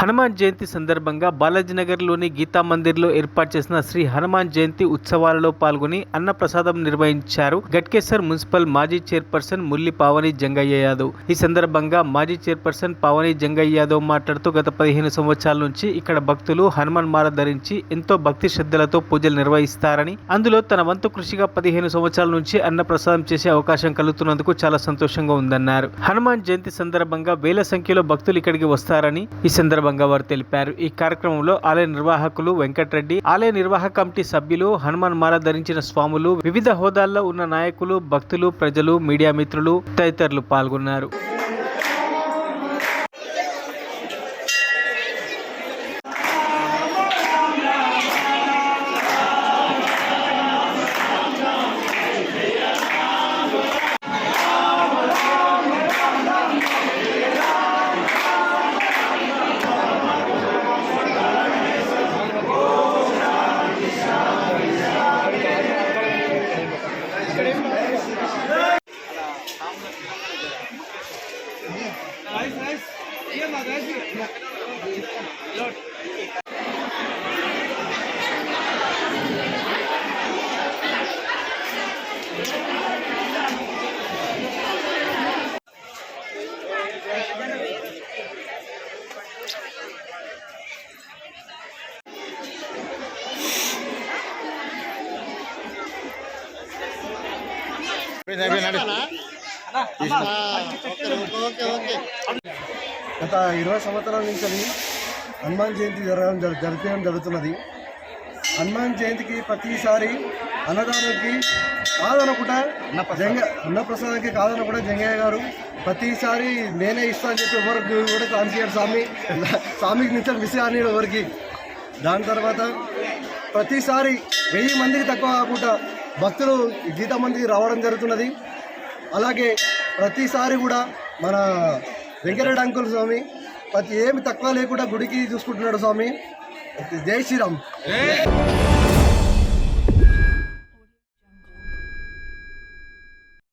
హనుమాన్ జయంతి సందర్భంగా బాలాజీనగర్లోని గీతా మందిర్లో ఏర్పాటు చేసిన శ్రీ హనుమాన్ జయంతి ఉత్సవాలలో పాల్గొని అన్నప్రసాదం నిర్వహించారు గట్కేసర్ మున్సిపల్ మాజీ చైర్పర్సన్ ముల్లి పావని జంగయ్య యాదవ్. ఈ సందర్భంగా మాజీ చైర్పర్సన్ పావని జంగయ్య యాదవ్ మాట్లాడుతూ గత 15 సంవత్సరాల నుంచి ఇక్కడ భక్తులు హనుమాన్ మాల ధరించి ఎంతో భక్తి శ్రద్ధలతో పూజలు నిర్వహిస్తారని, అందులో తన వంతు కృషిగా 15 సంవత్సరాల నుంచి అన్నప్రసాదం చేసే అవకాశం కలుగుతున్నందుకు చాలా సంతోషంగా ఉందన్నారు. హనుమాన్ జయంతి సందర్భంగా వేల సంఖ్యలో భక్తులు ఇక్కడికి వస్తారని ఈ సందర్భంగా వారు తెలిపారు. ఈ కార్యక్రమంలో ఆలయ నిర్వాహకులు వెంకటరెడ్డి, ఆలయ నిర్వాహక కమిటీ సభ్యులు, హనుమాన్ మాల ధరించిన స్వాములు, వివిధ హోదాల్లో ఉన్న నాయకులు, భక్తులు, ప్రజలు, మీడియా మిత్రులు తదితరులు పాల్గొన్నారు. గత 20 సంవత్సరాల నుంచి హనుమాన్ జయంతి జరిపడం జరుగుతున్నది. హనుమాన్ జయంతికి ప్రతిసారి అన్నదానానికి కాదనకుండా అన్నప్రసాదానికి కాదనకుండా జంగయ్య గారు ప్రతిసారి నేనే ఇస్తా అని చెప్పి ఎవరికి కూడా కాన్సియర్ స్వామికి నుంచి విషయాన్ని ఎవరికి. దాని తర్వాత ప్రతిసారి 1000 మందికి తక్కువ కాకుండా భక్తులు గీతా మందికి రావడం జరుగుతున్నది. అలాగే ప్రతిసారి కూడా మన వెంకటరెడ్డి అంకుల్ స్వామి ఏమి తక్కువ లేకుండా గుడికి చూసుకుంటున్నాడు స్వామి. జై శ్రీరామ్.